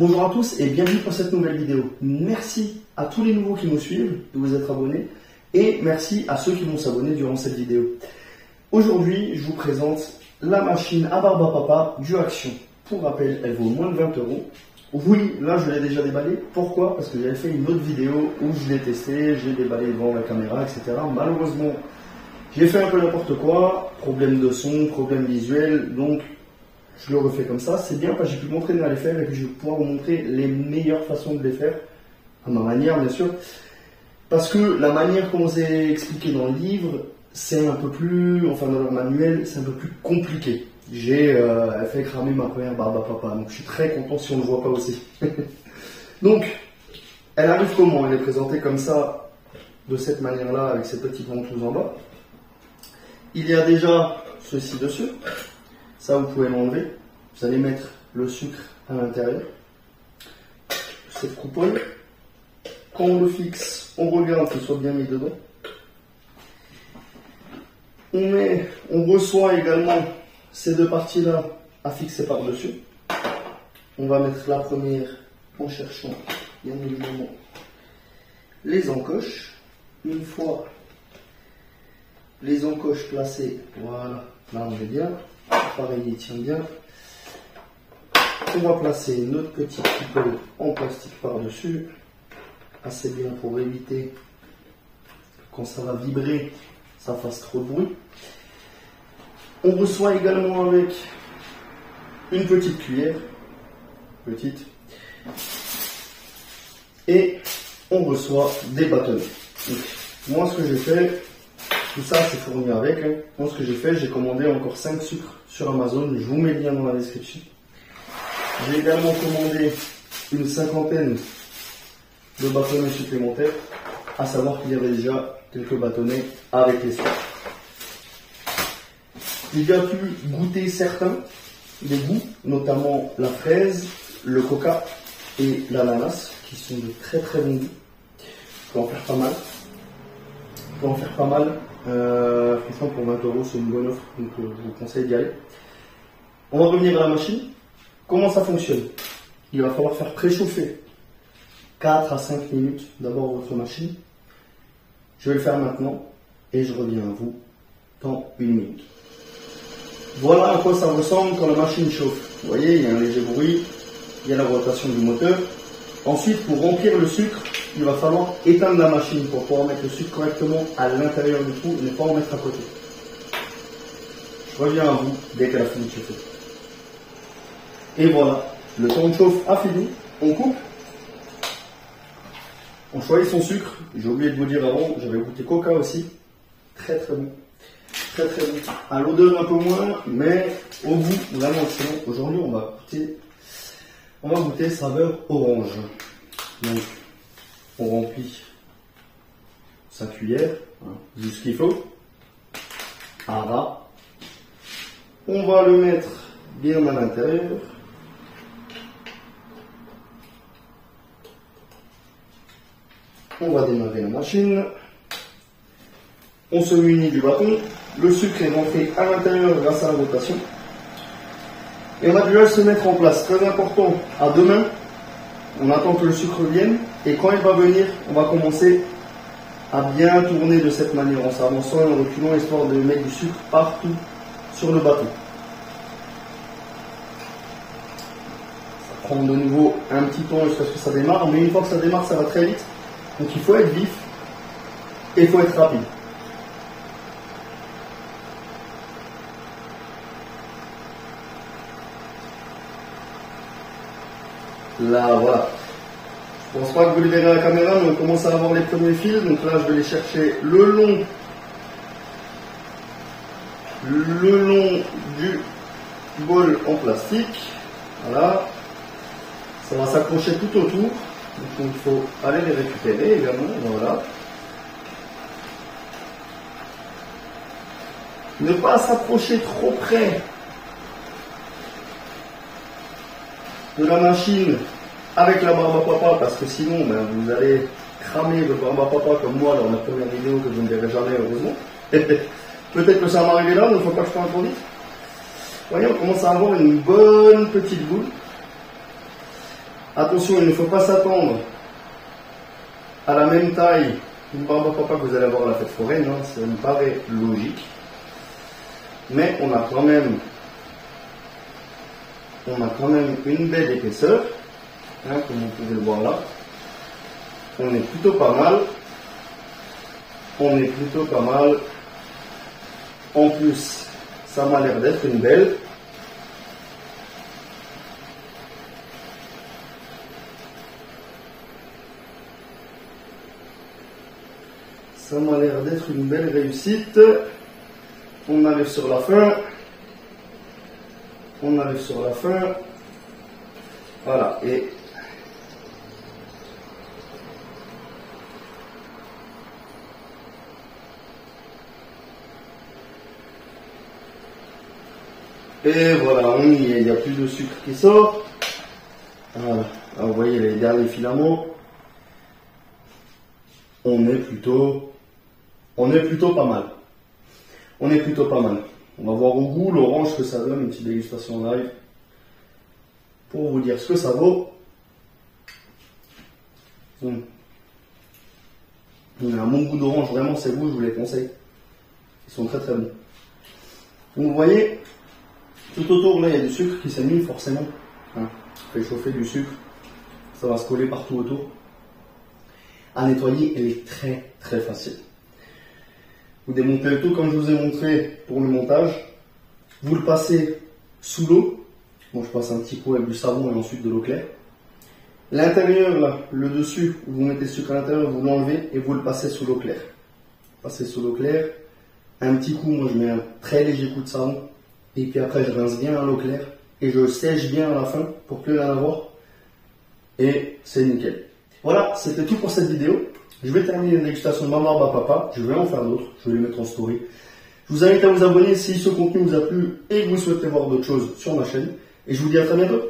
Bonjour à tous et bienvenue pour cette nouvelle vidéo. Merci à tous les nouveaux qui nous suivent de vous être abonnés et merci à ceux qui vont s'abonner durant cette vidéo. Aujourd'hui, je vous présente la machine à barbe à papa du Action. Pour rappel, elle vaut moins de 20 €. Oui, là je l'ai déjà déballé. Pourquoi? Parce que j'avais fait une autre vidéo où je l'ai testé, j'ai déballé devant la caméra, etc. Malheureusement, j'ai fait un peu n'importe quoi, problème de son, problème visuel, donc je le refais comme ça. C'est bien parce que j'ai pu m'entraîner à les faire et puis je vais pouvoir vous montrer les meilleures façons de les faire, à ma manière bien sûr. Parce que la manière qu'on vous a expliqué dans le livre, c'est un peu plus, enfin dans leur manuel, c'est un peu plus compliqué. J'ai fait cramer ma première barbe à papa, donc je suis très content si on ne le voit pas aussi. Donc, elle arrive comment? Elle est présentée comme ça, de cette manière-là, avec ces petites ventouses en bas. Il y a déjà ceci dessus. Ça, vous pouvez l'enlever. Vous allez mettre le sucre à l'intérieur. Cette coupole. Quand on le fixe, on regarde qu'il soit bien mis dedans. On reçoit également ces deux parties-là à fixer par-dessus. On va mettre la première en cherchant, bien évidemment, les encoches. Une fois les encoches placées, voilà, là on est bien. Pareil, il tient bien. On va placer notre petite coupole en plastique par-dessus. Assez bien pour éviter, quand ça va vibrer, ça fasse trop de bruit. On reçoit également avec une petite cuillère, petite, et on reçoit des bâtonnets. Donc, moi, ce que j'ai fait, tout ça c'est fourni avec. Moi, ce que j'ai fait, j'ai commandé encore 5 sucres sur Amazon. Je vous mets le lien dans la description. J'ai également commandé une 50aine de bâtonnets supplémentaires, à savoir qu'il y avait déjà quelques bâtonnets avec les sucres. J'ai déjà pu goûter certains des goûts, notamment la fraise, le coca et l'ananas, qui sont de très très bons goûts. Je peux en faire pas mal. Franchement, pour 20 €, c'est une bonne offre, donc je vous conseille d'y aller. On va revenir à la machine. Comment ça fonctionne? Il va falloir faire préchauffer 4 à 5 minutes d'abord votre machine. Je vais le faire maintenant et je reviens à vous dans 1 minute. Voilà à quoi ça ressemble quand la machine chauffe. Vous voyez, il y a un léger bruit, il y a la rotation du moteur. Ensuite, pour remplir le sucre, il va falloir éteindre la machine pour pouvoir mettre le sucre correctement à l'intérieur du trou et ne pas en mettre à côté. Je reviens à vous dès qu'elle a fini de chauffer. Et voilà, le temps de chauffe a fini, on coupe. On choisit son sucre. J'ai oublié de vous dire avant, j'avais goûté coca aussi. Très très bon. Très très bon. À l'odeur un peu moins, mais au goût vraiment excellent. Aujourd'hui, on va goûter saveur orange. Donc, on remplit sa cuillère, juste ce qu'il faut. À ras. On va le mettre bien à l'intérieur. On va démarrer la machine. On se munit du bâton. Le sucre est rentré à l'intérieur grâce à la rotation. Et on va déjà se mettre en place. Très important, à deux mains. On attend que le sucre vienne. Et quand il va venir, on va commencer à bien tourner de cette manière, en s'avançant et en reculant, histoire de mettre du sucre partout sur le bâton. Ça prend de nouveau un petit temps jusqu'à ce que ça démarre. Mais une fois que ça démarre, ça va très vite. Donc il faut être vif et il faut être rapide. Là, voilà. Je pense pas que vous le verrez à la caméra, mais on commence à avoir les premiers fils. Donc là, je vais les chercher le long du bol en plastique. Voilà. Ça va s'accrocher tout autour. Donc il faut aller les récupérer également, voilà. Ne pas s'approcher trop près de la machine avec la barbe à papa, parce que sinon vous allez cramer votre barbe à papa comme moi dans la première vidéo que vous ne verrez jamais, heureusement. Peut-être que ça va m'arriver là, donc il ne faut pas que je fasse trop vite. Vous voyez, on commence à avoir une bonne petite boule. Attention, il ne faut pas s'attendre à la même taille d'une barbe à papa que vous allez avoir à la fête foraine, hein, ça me paraît logique. Mais on a quand même une belle épaisseur, hein, comme vous pouvez le voir là. On est plutôt pas mal. En plus, ça m'a l'air d'être une belle. Ça m'a l'air d'être une belle réussite. On arrive sur la fin. Voilà. Et voilà, on y est. Il n'y a plus de sucre qui sort. Voilà. Alors, vous voyez les derniers filaments. On est plutôt pas mal. On va voir au goût l'orange que ça donne, une petite dégustation live pour vous dire ce que ça vaut. Il y a un bon goût d'orange, vraiment c'est vous, je vous les conseille. Ils sont très très bons. Donc vous voyez, tout autour là il y a du sucre qui s'est mis forcément. Hein, fait chauffer du sucre, ça va se coller partout autour. À nettoyer, elle est très très facile. Vous démontez le tout comme je vous ai montré pour le montage. Vous le passez sous l'eau. Bon, je passe un petit pot avec du savon et ensuite de l'eau claire. L'intérieur, là, le dessus, où vous mettez le sucre à l'intérieur, vous l'enlevez et vous le passez sous l'eau claire. Passez sous l'eau claire. Un petit coup, moi je mets un très léger coup de savon. Et puis après, je rince bien à l'eau claire. Et je sèche bien à la fin pour plus rien avoir. Et c'est nickel. Voilà, c'était tout pour cette vidéo. Je vais terminer la dégustation de ma barbe à papa. Je vais en faire d'autres. Je vais les mettre en story. Je vous invite à vous abonner si ce contenu vous a plu et que vous souhaitez voir d'autres choses sur ma chaîne. Et je vous dis à très bientôt.